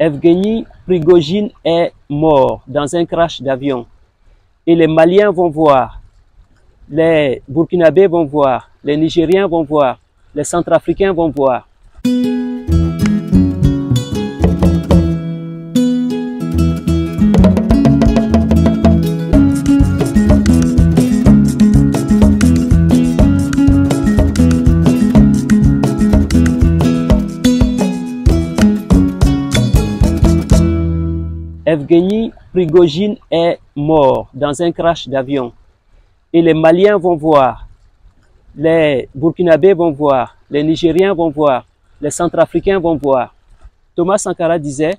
Evgeny Prigojine est mort dans un crash d'avion. Et les Maliens vont voir, les Burkinabés vont voir, les Nigériens vont voir, les Centrafricains vont voir. Evgeny Prigojine est mort dans un crash d'avion. Et les Maliens vont voir, les Burkinabés vont voir, les Nigériens vont voir, les Centrafricains vont voir. Thomas Sankara disait,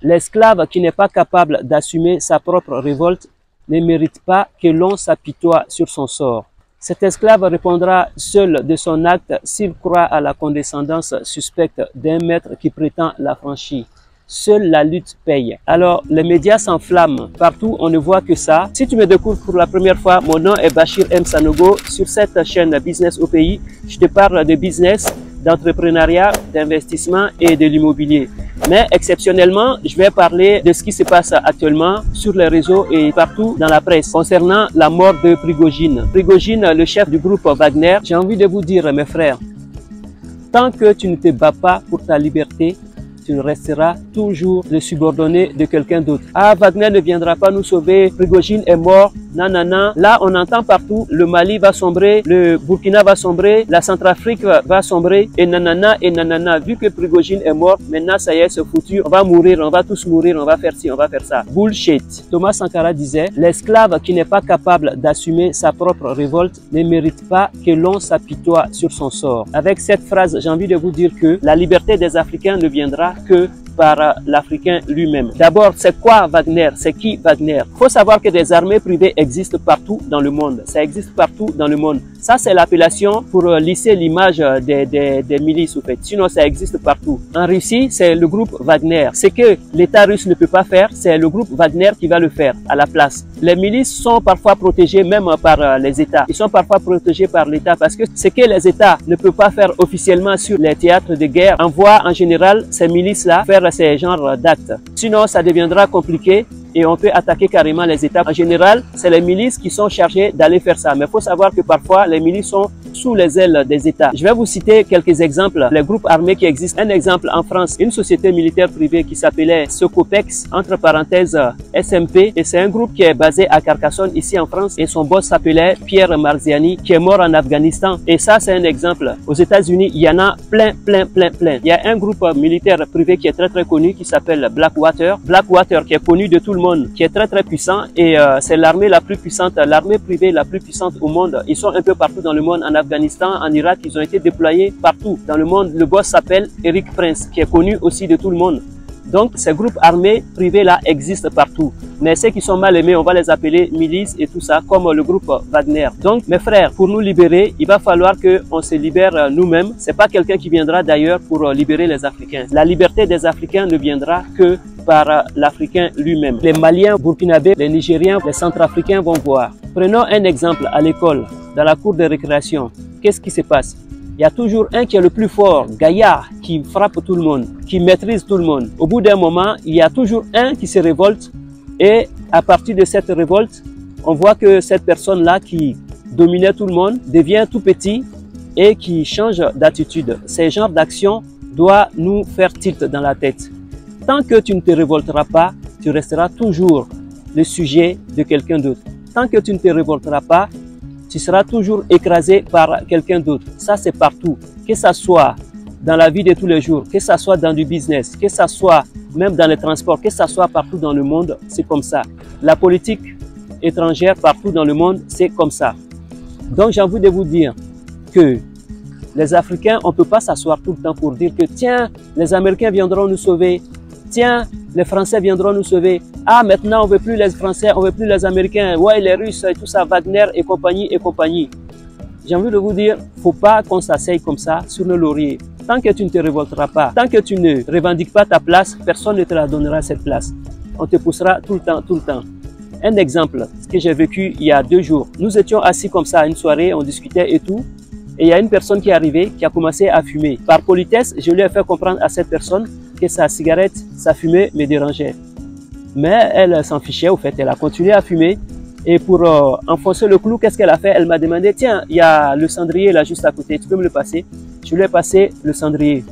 l'esclave qui n'est pas capable d'assumer sa propre révolte ne mérite pas que l'on s'apitoie sur son sort. Cet esclave répondra seul de son acte s'il croit à la condescendance suspecte d'un maître qui prétend l'affranchir. Seule la lutte paye. Alors, les médias s'enflamment. Partout, on ne voit que ça. Si tu me découvres pour la première fois, mon nom est Bachir M. Sanogo. Sur cette chaîne Business au pays, je te parle de business, d'entrepreneuriat, d'investissement et de l'immobilier. Mais exceptionnellement, je vais parler de ce qui se passe actuellement sur les réseaux et partout dans la presse concernant la mort de Prigojine. Prigojine, le chef du groupe Wagner, j'ai envie de vous dire, mes frères, tant que tu ne te bats pas pour ta liberté, tu resteras toujours le subordonné de quelqu'un d'autre. Ah, Wagner ne viendra pas nous sauver, Prigojine est mort, nanana. Là, on entend partout, le Mali va sombrer, le Burkina va sombrer, la Centrafrique va sombrer, et nanana, et nanana. Vu que Prigojine est mort, maintenant, ça y est, c'est foutu, on va mourir, on va tous mourir, on va faire ci, on va faire ça. Bullshit. Thomas Sankara disait, l'esclave qui n'est pas capable d'assumer sa propre révolte ne mérite pas que l'on s'apitoie sur son sort. Avec cette phrase, j'ai envie de vous dire que la liberté des Africains ne viendra que par l'Africain lui-même. D'abord, c'est quoi Wagner? C'est qui Wagner? Il faut savoir que des armées privées existent partout dans le monde. Ça existe partout dans le monde. Ça, c'est l'appellation pour lisser l'image des milices, au fait. Sinon, ça existe partout. En Russie, c'est le groupe Wagner. Ce que l'État russe ne peut pas faire, c'est le groupe Wagner qui va le faire à la place. Les milices sont parfois protégées même par les États. Ils sont parfois protégés par l'État parce que ce que les États ne peuvent pas faire officiellement sur les théâtres de guerre envoient en général ces milices-là faire ces genres d'actes. Sinon, ça deviendra compliqué et on peut attaquer carrément les États. En général, c'est les milices qui sont chargées d'aller faire ça. Mais il faut savoir que parfois, les milices sont sous les ailes des États. Je vais vous citer quelques exemples, les groupes armés qui existent. Un exemple en France, une société militaire privée qui s'appelait Socopex, entre parenthèses SMP, et c'est un groupe qui est basé à Carcassonne, ici en France, et son boss s'appelait Pierre Marziani, qui est mort en Afghanistan. Et ça, c'est un exemple. Aux États-Unis, il y en a plein. Il y a un groupe militaire privé qui est très connu, qui s'appelle Blackwater. Blackwater, qui est connu de tout le monde, qui est très puissant, et c'est l'armée la plus puissante, l'armée privée la plus puissante au monde. Ils sont un peu partout dans le monde, en Afghanistan, en Irak, ils ont été déployés partout dans le monde. Le boss s'appelle Eric Prince, qui est connu aussi de tout le monde. Donc, ces groupes armés privés là existent partout. Mais ceux qui sont mal aimés, on va les appeler milices et tout ça, comme le groupe Wagner. Donc, mes frères, pour nous libérer, il va falloir qu'on se libère nous-mêmes. C'est pas quelqu'un qui viendra d'ailleurs pour libérer les Africains. La liberté des Africains ne viendra que par l'Africain lui-même. Les Maliens, Burkinabés, les Nigériens, les Centrafricains vont voir. Prenons un exemple à l'école, dans la cour de récréation. Qu'est-ce qui se passe? Il y a toujours un qui est le plus fort, gaillard, qui frappe tout le monde, qui maîtrise tout le monde. Au bout d'un moment, il y a toujours un qui se révolte et à partir de cette révolte, on voit que cette personne-là qui dominait tout le monde devient tout petit et qui change d'attitude. Ces genres d'actions doivent nous faire tilt dans la tête. Tant que tu ne te révolteras pas, tu resteras toujours le sujet de quelqu'un d'autre. Tant que tu ne te révolteras pas, tu seras toujours écrasé par quelqu'un d'autre. Ça, c'est partout. Que ça soit dans la vie de tous les jours, que ça soit dans du business, que ça soit même dans les transports, que ça soit partout dans le monde, c'est comme ça. La politique étrangère partout dans le monde, c'est comme ça. Donc, j'ai envie de vous dire que les Africains, on ne peut pas s'asseoir tout le temps pour dire que tiens, les Américains viendront nous sauver. Tiens, les Français viendront nous sauver. Ah, maintenant, on veut plus les Français, on veut plus les Américains. Ouais, les Russes et tout ça, Wagner et compagnie et compagnie. J'ai envie de vous dire, faut pas qu'on s'asseye comme ça sur le laurier. Tant que tu ne te révolteras pas, tant que tu ne revendiques pas ta place, personne ne te la donnera cette place. On te poussera tout le temps. Un exemple, ce que j'ai vécu il y a 2 jours. Nous étions assis comme ça à une soirée, on discutait et tout. Et il y a une personne qui est arrivée, qui a commencé à fumer. Par politesse, je lui ai fait comprendre à cette personne que sa cigarette, sa fumée me dérangeait. Mais elle s'en fichait, au fait, elle a continué à fumer. Et pour enfoncer le clou, qu'est-ce qu'elle a fait? Elle m'a demandé, tiens, il y a le cendrier là juste à côté, tu peux me le passer? Je lui ai passé le cendrier.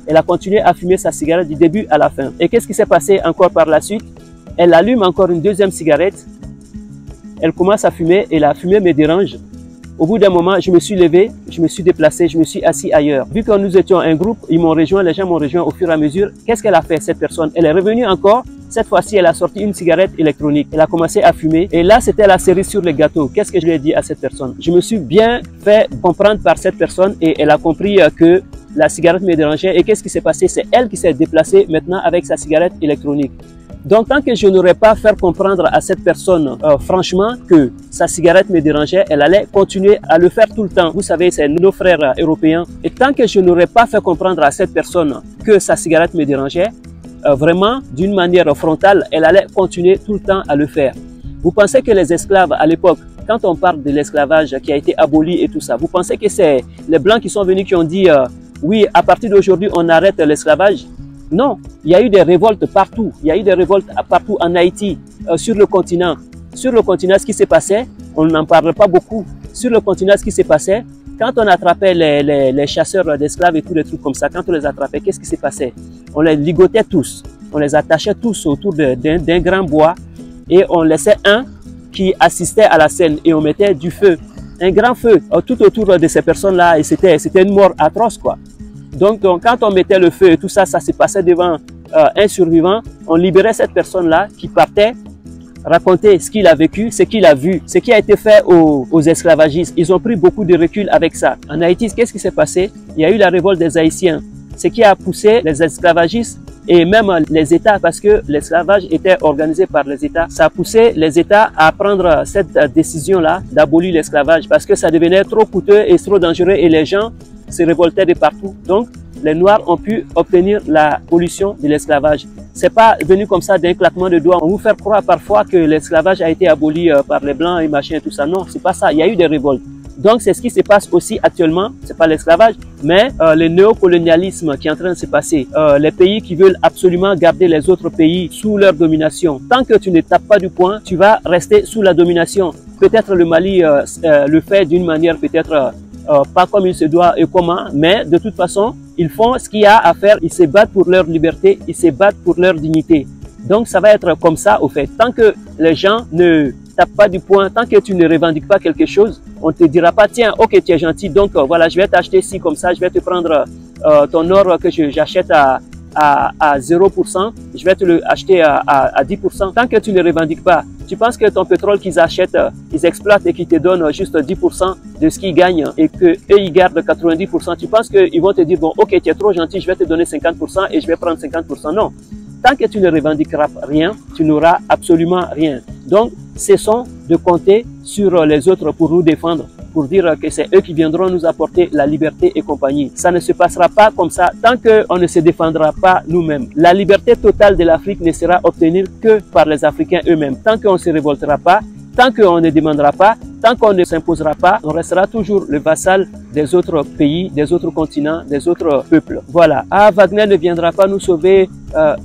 Elle a continué à fumer sa cigarette du début à la fin. Et qu'est-ce qui s'est passé encore par la suite? Elle allume encore une deuxième cigarette. Elle commence à fumer et la fumée me dérange. Au bout d'un moment, je me suis levé, je me suis déplacé, je me suis assis ailleurs. Vu que nous étions un groupe, ils m'ont rejoint, les gens m'ont rejoint au fur et à mesure. Qu'est-ce qu'elle a fait, cette personne? Elle est revenue encore. Cette fois-ci, elle a sorti une cigarette électronique. Elle a commencé à fumer. Et là, c'était la cerise sur les gâteaux. Qu'est-ce que je lui ai dit à cette personne? Je me suis bien fait comprendre par cette personne et elle a compris que la cigarette me dérangeait. Et qu'est-ce qui s'est passé? C'est elle qui s'est déplacée maintenant avec sa cigarette électronique. Donc, tant que je n'aurais pas fait comprendre à cette personne, franchement, que sa cigarette me dérangeait, elle allait continuer à le faire tout le temps. Vous savez, c'est nos frères européens. Et tant que je n'aurais pas fait comprendre à cette personne que sa cigarette me dérangeait, vraiment, d'une manière frontale, elle allait continuer tout le temps à le faire. Vous pensez que les esclaves, à l'époque, quand on parle de l'esclavage qui a été aboli et tout ça, vous pensez que c'est les Blancs qui sont venus qui ont dit oui, à partir d'aujourd'hui, on arrête l'esclavage? Non, il y a eu des révoltes partout. Il y a eu des révoltes partout en Haïti, sur le continent. Sur le continent, ce qui s'est passé, on n'en parle pas beaucoup. Sur le continent, ce qui s'est passé, quand on attrapait les chasseurs d'esclaves et tous les trucs comme ça, quand on les attrapait, qu'est-ce qui s'est passé? On les ligotait tous. On les attachait tous autour d'un grand bois et on laissait un qui assistait à la scène et on mettait du feu. Un grand feu tout autour de ces personnes-là et c'était une mort atroce, quoi. Donc, quand on mettait le feu et tout ça, ça se passait devant un survivant. On libérait cette personne-là qui partait raconter ce qu'il a vécu, ce qu'il a vu, ce qui a été fait aux esclavagistes. Ils ont pris beaucoup de recul avec ça. En Haïti, qu'est-ce qui s'est passé? Il y a eu la révolte des Haïtiens, ce qui a poussé les esclavagistes et même les États, parce que l'esclavage était organisé par les États. Ça a poussé les États à prendre cette décision-là d'abolir l'esclavage parce que ça devenait trop coûteux et trop dangereux et les gens se révoltaient de partout. Donc, les Noirs ont pu obtenir la abolition de l'esclavage. C'est pas venu comme ça d'un claquement de doigts. On vous fait croire parfois que l'esclavage a été aboli par les Blancs et machin et tout ça. Non, c'est pas ça. Il y a eu des révoltes. Donc, c'est ce qui se passe aussi actuellement. C'est pas l'esclavage, mais le néocolonialisme qui est en train de se passer. Les pays qui veulent absolument garder les autres pays sous leur domination. Tant que tu ne tapes pas du poing, tu vas rester sous la domination. Peut-être le Mali le fait d'une manière peut-être pas comme il se doit et comment, mais de toute façon, ils font ce qu'il y a à faire. Ils se battent pour leur liberté, ils se battent pour leur dignité. Donc, ça va être comme ça, au fait. Tant que les gens ne tapent pas du poing, tant que tu ne revendiques pas quelque chose, on te dira pas, tiens, ok, tu es gentil, donc voilà, je vais t'acheter ci comme ça, je vais te prendre ton or que j'achète à 0%, je vais te le acheter à 10%. Tant que tu ne revendiques pas, tu penses que ton pétrole qu'ils achètent, ils exploitent et qu'ils te donnent juste 10% de ce qu'ils gagnent et que eux ils gardent 90%. Tu penses qu'ils vont te dire, bon, ok, tu es trop gentil, je vais te donner 50% et je vais prendre 50%. Non. Tant que tu ne revendiqueras rien, tu n'auras absolument rien. Donc, cessons de compter sur les autres pour nous défendre, pour dire que c'est eux qui viendront nous apporter la liberté et compagnie. Ça ne se passera pas comme ça tant qu'on ne se défendra pas nous-mêmes. La liberté totale de l'Afrique ne sera obtenue que par les Africains eux-mêmes. Tant qu'on ne se révoltera pas, tant qu'on ne demandera pas, tant qu'on ne s'imposera pas, on restera toujours le vassal des autres pays, des autres continents, des autres peuples. Voilà. Ah, Wagner ne viendra pas nous sauver,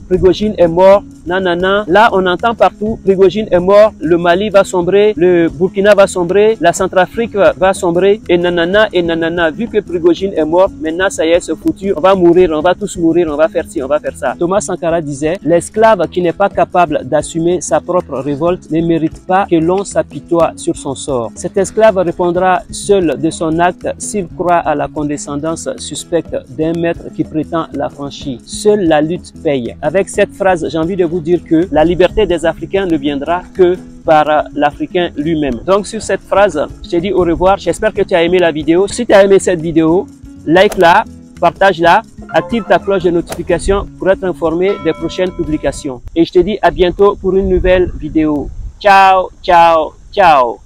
Prigojine est mort, nanana. Là, on entend partout, Prigojine est mort, le Mali va sombrer, le Burkina va sombrer, la Centrafrique va sombrer, et nanana, et nanana. Vu que Prigojine est mort, maintenant, ça y est, c'est foutu, on va mourir, on va tous mourir, on va faire ci, on va faire ça. Thomas Sankara disait, l'esclave qui n'est pas capable d'assumer sa propre révolte ne mérite pas que l'on s'apitoie sur son sort. Cet esclave répondra seul de son acte s'il croit à la condescendance suspecte d'un maître qui prétend l'affranchir. Seule la lutte paye. Avec cette phrase, j'ai envie de vous dire que la liberté des Africains ne viendra que par l'Africain lui-même. Donc sur cette phrase, je te dis au revoir. J'espère que tu as aimé la vidéo. Si tu as aimé cette vidéo, like-la, partage-la, active ta cloche de notification pour être informé des prochaines publications. Et je te dis à bientôt pour une nouvelle vidéo. Ciao, ciao, ciao.